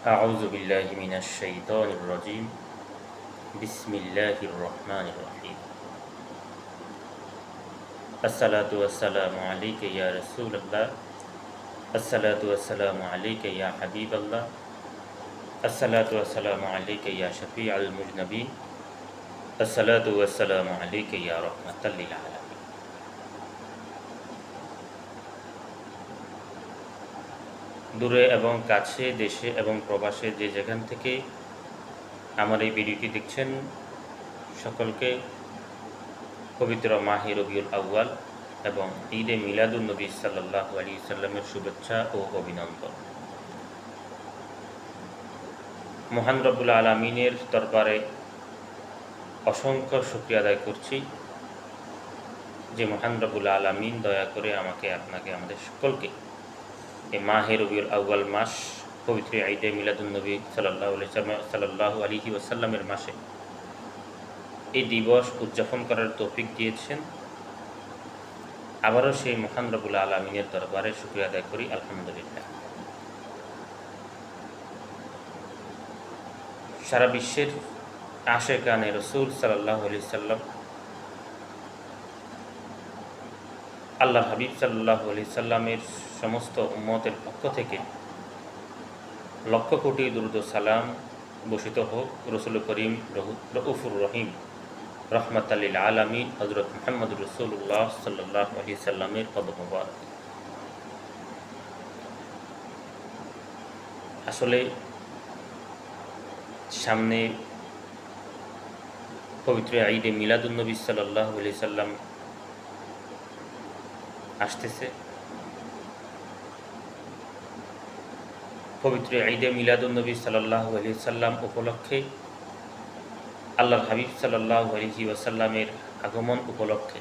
أعوذ بالله من الشيطان الرجيم بسم الله الرحمن الرحيم الصلاة والسلام عليك يا رسول الله الصلاة والسلام عليك يا حبيب الله الصلاة والسلام عليك يا شفيع المذنبين الصلاة والسلام عليك يا رحمة للعالمين দূরে এবং কাছে দেশে এবং প্রবাসে যে যেখান থেকে আমার এই ভিডিওটি দেখছেন সকলকে পবিত্র মাহে রবিউল আউয়াল এবং ঈদে মিলাদুন নবী সাল্লাল্লাহু আলাইহি সাল্লামের শুভেচ্ছা ও অভিনন্দন। মহান রব্বুল আলামিনের দরবারে অসংখ্য শুকরিয়া আদায় করছি যে মহান রব্বুল আলামিন দয়া করে আমাকে আপনাকে আমাদের সকলকে এই মাহে রবিউল আউয়াল মাস পবিত্র ঈদে মিলাদুন নবী সাল্লাল্লাহু আলাইহি ওয়াসাল্লামের মাসে এই দিবস উদযাপন করার তৌফিক দিয়েছেন। আবারও সেই মহান রব্বুল আলামিনের দরবারে শুকরিয়া আদায় করি, আলহামদুলিল্লাহ। সারা বিশ্বের আশিকানে রাসূল সাল্লাল্লাহু আলাইহি সাল্লাম, আল্লাহর হাবিব সাল্লাল্লাহু আলাইহি সাল্লামের সমস্ত উম্মতের পক্ষ থেকে লক্ষ কোটি দুরূদ ও সালাম বর্ষিত হোক রাসূল করিম রউফুর রহিম রহমাতাল লিল আলামিন হযরত মুহাম্মদুর রাসূলুল্লাহ সাল্লাল্লাহু আলাইহি সাল্লামের কদম মোবারক। আসলে সামনে পবিত্র ঈদে মিলাদুন নবী সাল্লাল্লাহু আলাইহি সাল্লাম আসতেছে। পবিত্র ঈদে মিলাদুন নবী সাল্লাল্লাহু আলাইহি সাল্লাম উপলক্ষে আল্লাহর হাবিব সাল্লাল্লাহু আলাইহি ওয়াসাল্লামের আগমন উপলক্ষে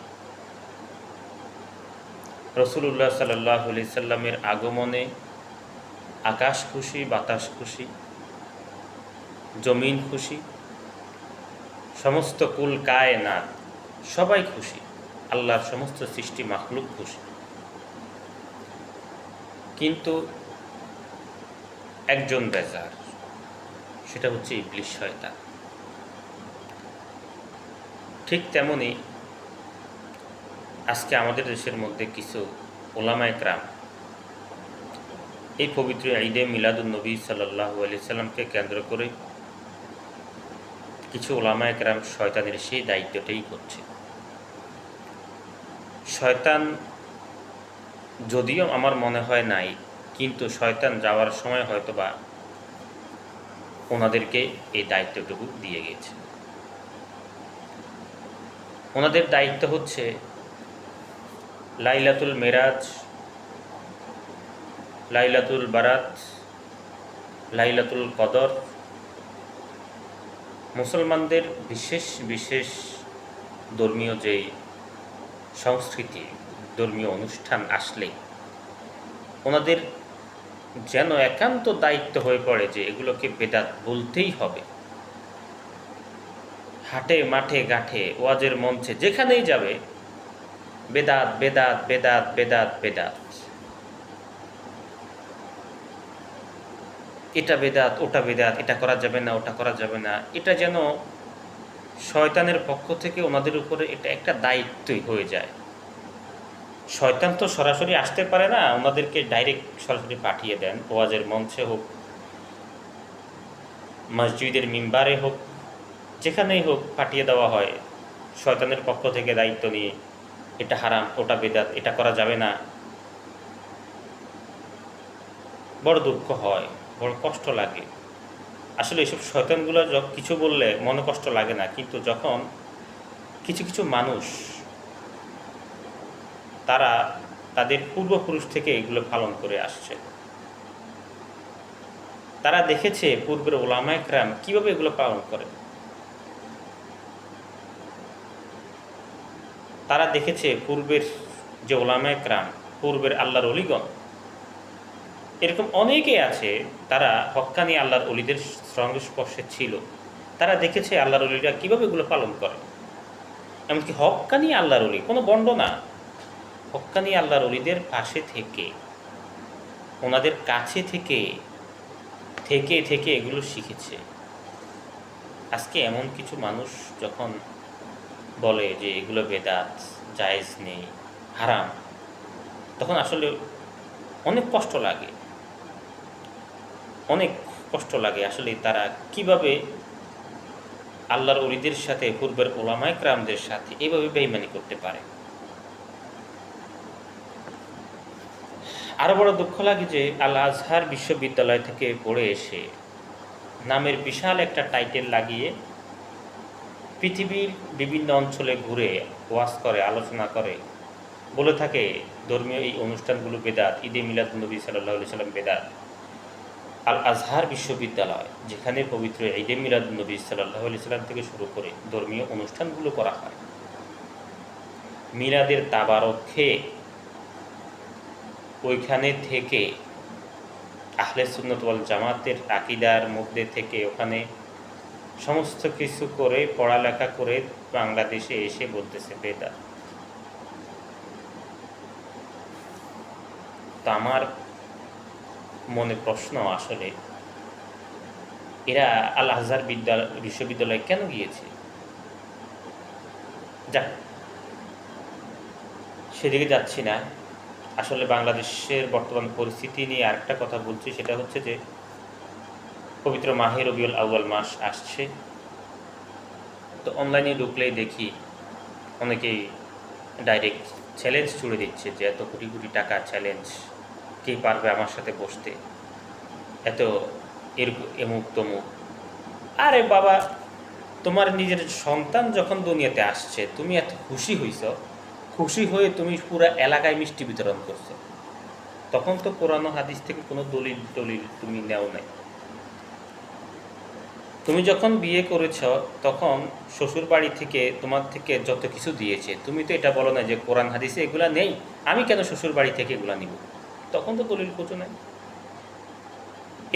রাসূলুল্লাহ সাল্লাল্লাহু আলাইহি সাল্লামের আগমনে আকাশ খুশি, বাতাস খুশি, জমিন খুশি, সমস্ত কুল কায়নাত সবাই খুশি, আল্লাহর সমস্ত সৃষ্টি মাখলুক খুশি। কিন্তু একজন বেজার, সেটা হচ্ছে ইবলিস, শয়তান। ঠিক তেমনি আজকে আমাদের দেশের মধ্যে কিছু উলামায়ে কেরাম এই পবিত্র ঈদে মিলাদুন নবী সাল্লাল্লাহু আলাইহি সাল্লামকে কেন্দ্র করে কিছু উলামায়ে কেরাম শয়তানের সেই দায়িত্বটাই করছে। শয়তান যদিও আমার মনে হয় নাই, কিন্তু শয়তান যাওয়ার সময় হয়তোবা ওনাদেরকে এই দায়িত্বটুকু দিয়ে গেছে। ওনাদের দায়িত্ব হচ্ছে লাইলাতুল মেরাজ, লাইলাতুল বারাত, লাইলাতুল কদর, মুসলমানদের বিশেষ বিশেষ ধর্মীয় যেই সংস্কৃতি, ধর্মীয় অনুষ্ঠান আসলে ওনাদের যেন একান্ত দায়িত্ব হয়ে পড়ে যে এগুলোকে বেদাত বলতেই হবে। হাটে মাঠে ঘাটে ওয়াজের মঞ্চে যেখানেই যাবে বেদাত বেদাত বেদাত বেদাত বেদাত, এটা বেদাত ওটা বেদাত, এটা করা যাবে না ওটা করা যাবে না, এটা যেন শয়তানের পক্ষ থেকে ওনাদের উপরে এটা একটা দায়িত্বই হয়ে যায়। শয়তান তো সরাসরি আসতে পারে না, ওনাদেরকে ডাইরেক্ট সরাসরি পাঠিয়ে দেন, ওয়াজের মঞ্চে হোক, মসজিদের মিম্বারে হোক, যেখানেই হোক পাঠিয়ে দেওয়া হয় শয়তানের পক্ষ থেকে দায়িত্ব নিয়ে, এটা হারাম ওটা বেদাত, এটা করা যাবে না। বড় দুঃখ হয়, বড় কষ্ট লাগে। আসলে এসব শয়তানগুলো কিছু বললে মনে কষ্ট লাগে না, কিন্তু যখন কিছু কিছু মানুষ তারা তাদের পূর্বপুরুষ থেকে এগুলো পালন করে আসছে, তারা দেখেছে পূর্বের উলামায়ে কেরাম কীভাবে এগুলো পালন করে, তারা দেখেছে পূর্বের যে উলামায়ে কেরাম, পূর্বের আল্লাহর অলিগণ, এরকম অনেকেই আছে তারা হক্কানি আল্লাহর অলিদের সংস্পর্শে ছিল। তারা দেখেছে আল্লাহর অলিরা কীভাবে এগুলো পালন করে। এমনকি হক্কানি আল্লাহর অলি, কোনো বন্ড না, হক্কানি আল্লাহর অলিদের পাশে থেকে, ওনাদের কাছে থেকে থেকে থেকে এগুলো শিখেছে। আজকে এমন কিছু মানুষ যখন বলে যে এগুলো বেদাত, জায়েজ নেই, হারাম, তখন আসলে অনেক কষ্ট লাগে, অনেক কষ্ট লাগে। আসলে তারা কিভাবে আল্লাহর ওলিদের সাথে, পূর্বের ওলামায়ে কেরামদের সাথে এইভাবে বেঈমানি করতে পারে। আরও বড় দুঃখ লাগে যে আল আজহার বিশ্ববিদ্যালয় থেকে পড়ে এসে নামের বিশাল একটা টাইটেল লাগিয়ে পৃথিবীর বিভিন্ন অঞ্চলে ঘুরে ওয়াজ করে, আলোচনা করে, বলে থাকে ধর্মীয় এই অনুষ্ঠানগুলো বেদাত, ঈদে মিলাদুন্নবী সাল্লাল্লাহু আলাইহি সাল্লাম বেদাত। আল আজহার বিশ্ববিদ্যালয়, যেখানে পবিত্র ঈদে মিলাদুন্নবী সাল্লাল্লাহু আলাইহি সাল্লাম থেকে শুরু করে ধর্মীয় অনুষ্ঠানগুলো করা হয়, মিলাদের তাবারক খেয়ে ওইখানে থেকে আহলে সুন্নাত ওয়াল জামাতের আকীদার মধ্যে থেকে ওখানে সমস্ত কিছু করে, পড়ালেখা করে বাংলাদেশে এসে বলতেছে বেদাত। তো আমার মনে প্রশ্ন, আসলে এরা আল আজহার বিশ্ববিদ্যালয়ে কেন গিয়েছে? যাক, সেদিকে যাচ্ছি না। আসলে বাংলাদেশের বর্তমান পরিস্থিতি নিয়ে আরেকটা কথা বলছি, সেটা হচ্ছে যে পবিত্র মাহে রবিউল আউয়াল মাস আসছে। তো অনলাইনে ঢুকলেই দেখি অনেকেই ডাইরেক্ট চ্যালেঞ্জ ছুড়ে দিচ্ছে যে এত কোটি কোটি টাকা চ্যালেঞ্জ, কে পারবে আমার সাথে বসতে, এত এমুক তমুক। আরে বাবা, তোমার নিজের সন্তান যখন দুনিয়াতে আসছে, তুমি এত খুশি হইছ, খুশি হয়ে তুমি পুরো এলাকায় মিষ্টি বিতরণ করছো, তখন তো কোরআন ও হাদিস থেকে কোনো দলিল টলিল তুমি নেও নাই। তুমি যখন বিয়ে করেছ তখন শ্বশুর বাড়ি থেকে তোমার থেকে যত কিছু দিয়েছে, তুমি তো এটা বলো না যে কোরআন হাদিসে এগুলা নেই, আমি কেন শ্বশুর বাড়ি থেকে এগুলা নিব, তখন তো দলিল খোঁজো নাই।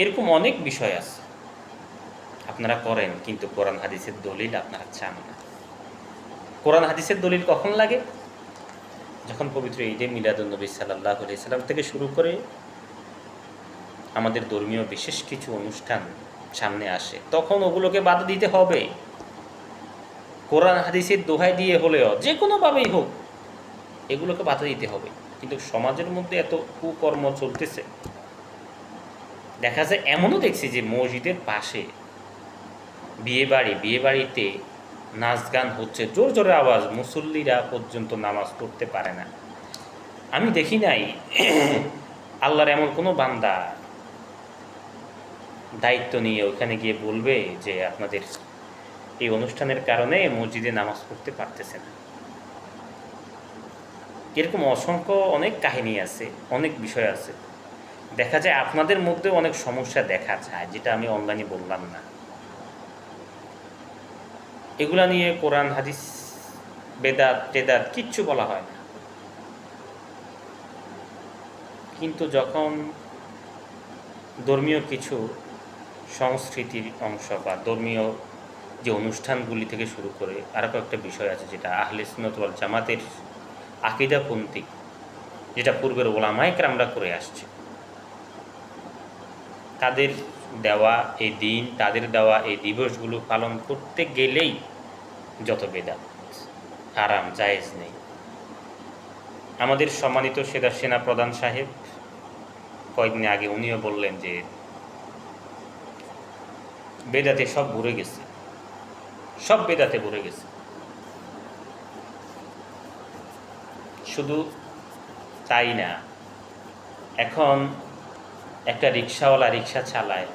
এরকম অনেক বিষয় আছে আপনারা করেন, কিন্তু কোরআন হাদিসের দলিল আপনারা চান না। কোরআন হাদিসের দলিল কখন লাগে? যখন পবিত্র ঈদে মিলাদুন্নবী সাল্লাল্লাহু আলাইহি সাল্লাম থেকে শুরু করে আমাদের ধর্মীয় বিশেষ কিছু অনুষ্ঠান সামনে আসে, তখন ওগুলোকে বাধা দিতে হবে। কোরআন হাদিসের দোহাই দিয়ে হলেও, যে কোনোভাবেই হোক, এগুলোকে বাধা দিতে হবে। কিন্তু সমাজের মধ্যে এত কুকর্ম চলতেছে, দেখা যায় এমনও দেখছি যে মসজিদের পাশে বিয়ে বাড়িতে নাচ গান হচ্ছে, জোর জোরে আওয়াজ, মুসল্লিরা পর্যন্ত নামাজ পড়তে পারে না। আমি দেখি নাই আল্লাহর এমন কোনো বান্দা দায়িত্ব নিয়ে ওখানে গিয়ে বলবে যে আপনাদের এই অনুষ্ঠানের কারণে মসজিদে নামাজ পড়তে পারতেছে না। এরকম অসংখ্য অনেক কাহিনী আছে, অনেক বিষয় আছে। দেখা যায় আপনাদের মধ্যে অনেক সমস্যা দেখা যায়, যেটা আমি অনলাইনে বললাম না। এগুলা নিয়ে কোরআন হাদিস, বেদাত টেদাত কিচ্ছু বলা হয় না। কিন্তু যখন ধর্মীয় কিছু সংস্কৃতির অংশ বা ধর্মীয় যে অনুষ্ঠানগুলি থেকে শুরু করে আরও কয়েকটা বিষয় আছে যেটা আহলে সুন্নাত ওয়াল জামাতের আকীদাপন্থী, যেটা পূর্বের ওলামায়ে কেরামরা করে আসছে, তাদের দেওয়া এই দিন, তাদের দেওয়া এই দিবসগুলো পালন করতে গেলেই যত বেদাত, হারাম, জায়েজ নেই। আমাদের সম্মানিত সেনা প্রধান সাহেব কয়েকদিন আগে উনিও বললেন যে বেদাতে সব ভরে গেছে, সব বেদাতে ভরে গেছে। শুধু তাই না, এখন একটা রিক্সাওয়ালা রিক্সা চালায়,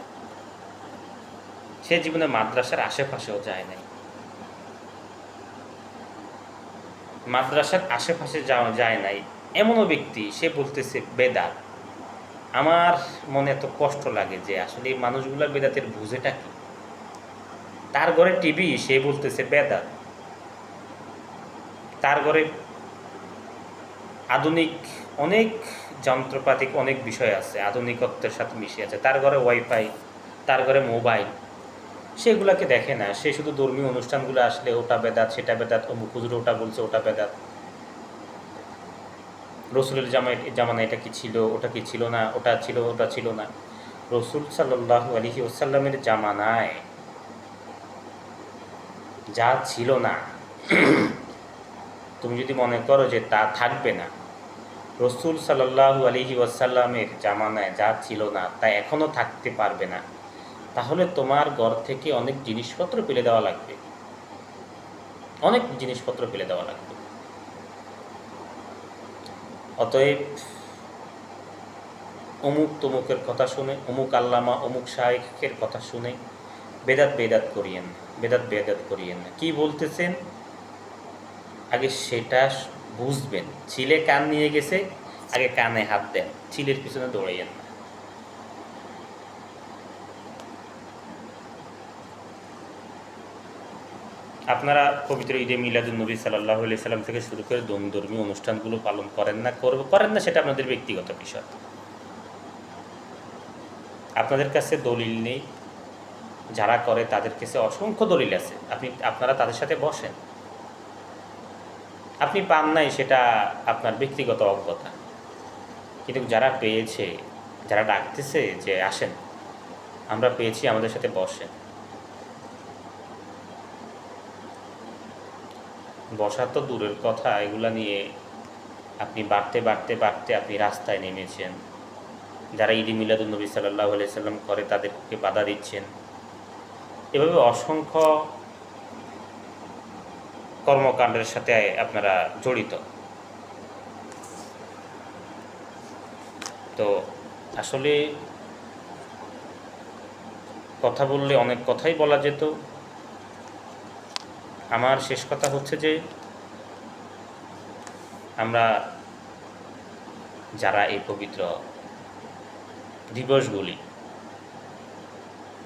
সে জীবনে মাদ্রাসার আশেপাশেও যায় নাই, মাদ্রাসার আশেপাশে যায় নাই এমনও ব্যক্তি, সে বলতেছে বেদাত। আমার মনে এত কষ্ট লাগে যে আসলে এই মানুষগুলোর বেদাতের বুঝেটা কি। তার ঘরে টিভি, সে বলতেছে বেদাত। তার ঘরে আধুনিক অনেক যন্ত্রপাতি, অনেক বিষয় আছে, আধুনিকত্বের সাথে মিশে আছে। তার ঘরে ওয়াইফাই, তার ঘরে মোবাইল, সেগুলোকে দেখে না। সে শুধু ধর্মীয় অনুষ্ঠানগুলো আসলে ওটা বেদাত, সেটা বেদাত, অমুক হুজুর ওটা বলছে, ওটা বেদাত, রসুলের জামানায় এটা কি ছিল, ওটা কি ছিল না, ওটা ছিল, ওটা ছিল না। রসুল সাল্লাল্লাহু আলাইহি ওয়াসাল্লামের জামানায় যা ছিল না তুমি যদি মনে করো যে তা থাকবে না, রসুল সাল্লাল্লাহু আলাইহি ওয়াসাল্লামের জামানায় যা ছিল না তা এখনও থাকতে পারবে না, তাহলে তোমার ঘর থেকে অনেক জিনিসপত্র ফেলে দেওয়া লাগবে, অনেক জিনিসপত্র ফেলে দেওয়া লাগবে। অতএব অমুক তমুকের কথা শুনে, অমুক আল্লামা অমুক শায়েখের কথা শুনে বেদাত করিয়েন না, বেদাত করিয়েন না। কী বলতেছেন আগে সেটা বুঝবেন। ছিলে কান নিয়ে গেছে, আগে কানে হাত দেন, ছিলের পিছনে দৌড়াইয়েন না। আপনারা পবিত্র ঈদে মিলাদুন্নবী সাল্লাল্লাহু আলাইহি সাল্লাম থেকে শুরু করে ধর্মীয় অনুষ্ঠানগুলো পালন করেন না, করেন না, সেটা আপনাদের ব্যক্তিগত বিষয়। আপনাদের কাছে দলিল নেই, যারা করে তাদের কাছে অসংখ্য দলিল আছে, আপনারা তাদের সাথে বসেন। আপনি পান নাই, সেটা আপনার ব্যক্তিগত অজ্ঞতা, কিন্তু যারা পেয়েছে, যারা ডাকতেছে যে আসেন আমরা পেয়েছি, আমাদের সাথে বসেন। বসা তো দূরের কথা, এগুলা নিয়ে আপনি বাড়তে আপনি রাস্তায় নেমেছেন। যারা ঈদে মিলাদুন্নবী সাল্লাল্লাহু আলাইহি সাল্লাম করে তাদেরকে বাধা দিচ্ছেন। এভাবে অসংখ্য কর্মকাণ্ডের সাথে আপনারা জড়িত। তো আসলে কথা বললে অনেক কথাই বলা যেত। আমার শেষ কথা হচ্ছে যে আমরা যারা এই পবিত্র দিবসগুলি,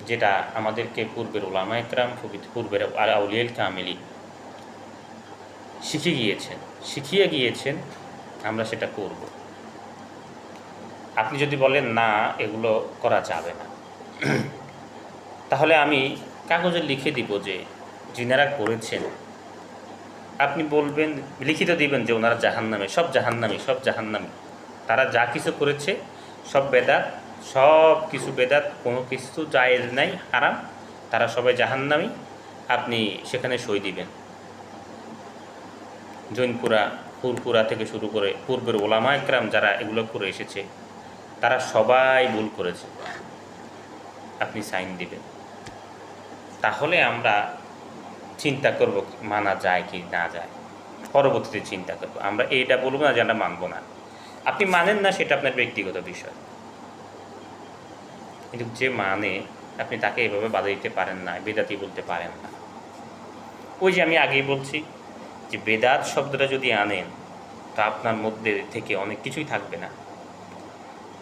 যেটা আমাদেরকে পূর্বের উলামায়ে কেরাম, পূর্বের আউলিয়ায়ে কামিলিন শিখিয়ে গিয়েছেন, আমরা সেটা করব। আপনি যদি বলেন না এগুলো করা যাবে না, তাহলে আমি কাগজে লিখে দিব যে যিনারা করেছেন, আপনি বলবেন, লিখিত দিবেন যে ওনারা জাহান্নামে, সব জাহান্নামী। তারা যা কিছু করেছে সব বেদাত, সব কিছু বেদাত, কোনো কিছু জায়েজ নাই, হারাম, তারা সবাই জাহান্নামী। আপনি সেখানে সই দিবেন। জৈনপুরা, ফুরপুরা থেকে শুরু করে পূর্বের ওলামায়ে কেরাম যারা এগুলো করে এসেছে, তারা সবাই ভুল করেছে, আপনি সাইন দিবেন। তাহলে আমরা চিন্তা করব মানা যায় কি না যায়, পরবর্তীতে চিন্তা করব। আমরা এইটা বলবো না যে আমরা মানব না। আপনি মানেন না, সেটা আপনার ব্যক্তিগত বিষয়, কিন্তু যে মানে আপনি তাকে এভাবে বাধা দিতে পারেন না, বেদাতি বলতে পারেন না। ওই যে আমি আগেই বলছি যে বেদাত শব্দটা যদি আনেন, তা আপনার মধ্যে থেকে অনেক কিছুই থাকবে না।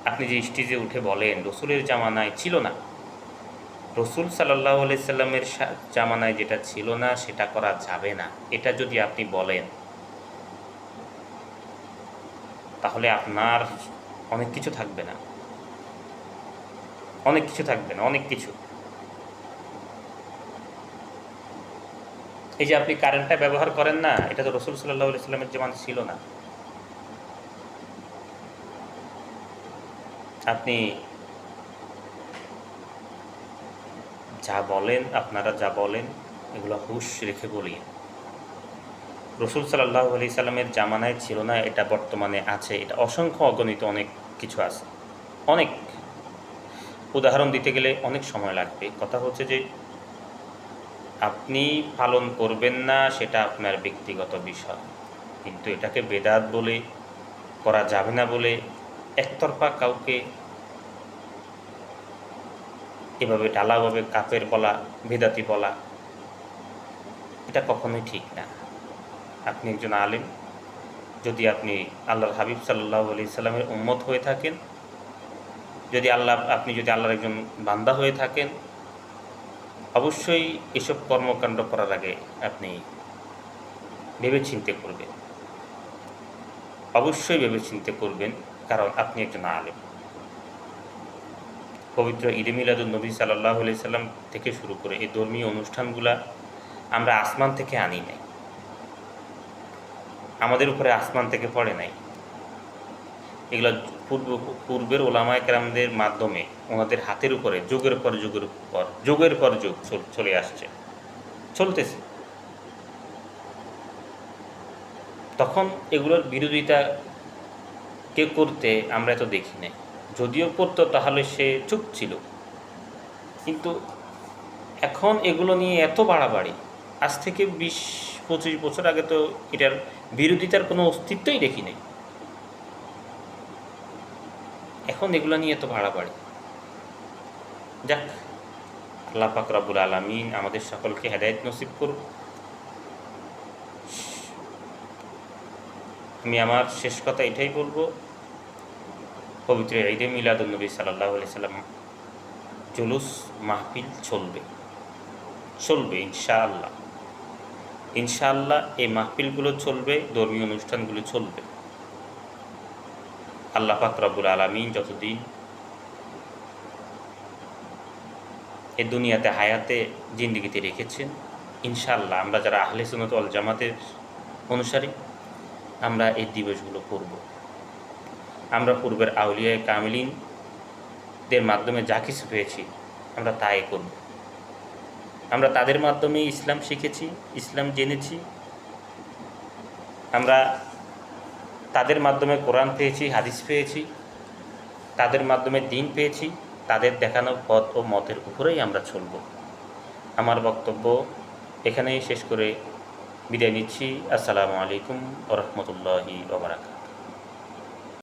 আপনি যে স্টেজে উঠে বলেন রসুলের জামানায় ছিল না, রসুল সাল্লাল্লাহু আলাইহি সাল্লামের জামানায় যেটা ছিল না সেটা করা যাবে না, এটা যদি আপনি বলেন, তাহলে আপনার অনেক কিছু থাকবে না, অনেক কিছু। এই যে আপনি কারেন্টটা ব্যবহার করেন না, এটা তো রসুল সাল্লাল্লাহু আলাইহি সাল্লামের জামানায় ছিল না। আপনি আপনারা যা বলেন এগুলো হুঁশ রেখে বলিয়ে। রসুল সাল্লাল্লাহু আলাইহি সাল্লামের জামানায় ছিল না, এটা বর্তমানে আছে, এটা অসংখ্য অগণিত অনেক কিছু আছে। অনেক উদাহরণ দিতে গেলে অনেক সময় লাগবে। কথা হচ্ছে যে আপনি পালন করবেন না, সেটা আপনার ব্যক্তিগত বিষয়, কিন্তু এটাকে বেদাত বলে, করা যাবে না বলে একতরফা কাউকে এভাবে ঢালাভাবে কাফের বলা, বেদাতি বলা, এটা কখনোই ঠিক না। আপনি একজন আলেম, যদি আপনি আল্লাহর হাবিব সাল্লাল্লাহু আলাইহি সাল্লামের উম্মত হয়ে থাকেন, আপনি যদি আল্লাহর একজন বান্দা হয়ে থাকেন, অবশ্যই এসব কর্মকাণ্ড করার আগে আপনি ভেবেচিন্তে করবেন, অবশ্যই ভেবেচিন্তে করবেন, কারণ আপনি একজন আলেম। পবিত্র ঈদে মিলাদুন্নবী সাল্লাল্লাহু আলাইহি সাল্লাম থেকে শুরু করে এই ধর্মীয় অনুষ্ঠানগুলা আমরা আসমান থেকে আনি নাই, আমাদের উপরে আসমান থেকে পড়ে নাই। এগুলো পূর্বের ওলামায়ে কেরামদের মাধ্যমে ওনাদের হাতের উপরে যুগের পর যুগ চলে আসছে, চলতেছে। তখন এগুলোর বিরোধিতা কেউ করতে আমরা এত দেখি নাই। যদিও করতো তাহলে সে চুপ ছিল। কিন্তু এখন এগুলো নিয়ে এত বাড়াবাড়ি, আজ থেকে 20-25 বছর আগে তো এটার বিরোধিতার কোনো অস্তিত্বই দেখি নাই। এখন এগুলো নিয়ে এত বাড়াবাড়ি। যাক, আল্লাহ পাক রব্বুল আলামিন আমাদের সকলকে হেদায়েত নসিব করুন। আমি আমার শেষ কথা এটাই বলবো, পবিত্র ঈদে মিলাদুন্নবী সাল্লাল্লাহু আলাইহি সাল্লাম জুলুস মাহফিল চলবে ইনশাআল্লাহ। ইনশাআল্লাহ এই মাহফিলগুলো চলবে, ধর্মীয় অনুষ্ঠানগুলো চলবে। আল্লাহ পাক রব্বুল আলামিন যতদিন এই দুনিয়াতে হায়াতে জিন্দেগিতে রেখেছেন, ইনশাআল্লাহ আমরা যারা আহলে সুন্নাত ওয়াল জামাতের অনুসারী, আমরা এই দিবসগুলো করব। আমরা পূর্বের আউলিয়ায়ে কামিলিনদের মাধ্যমে যা কিছু পেয়েছি আমরা তাই করব। আমরা তাদের মাধ্যমে ইসলাম শিখেছি, ইসলাম জেনেছি। আমরা তাদের মাধ্যমে কোরআন পেয়েছি, হাদিস পেয়েছি, তাদের মাধ্যমে দ্বীন পেয়েছি। তাদের দেখানো পথ ও মতের উপরেই আমরা চলব। আমার বক্তব্য এখানেই শেষ করে বিদায় নিচ্ছি। আসসালামু আলাইকুম ওয়া রাহমাতুল্লাহি ওয়া বারাকাতুহু।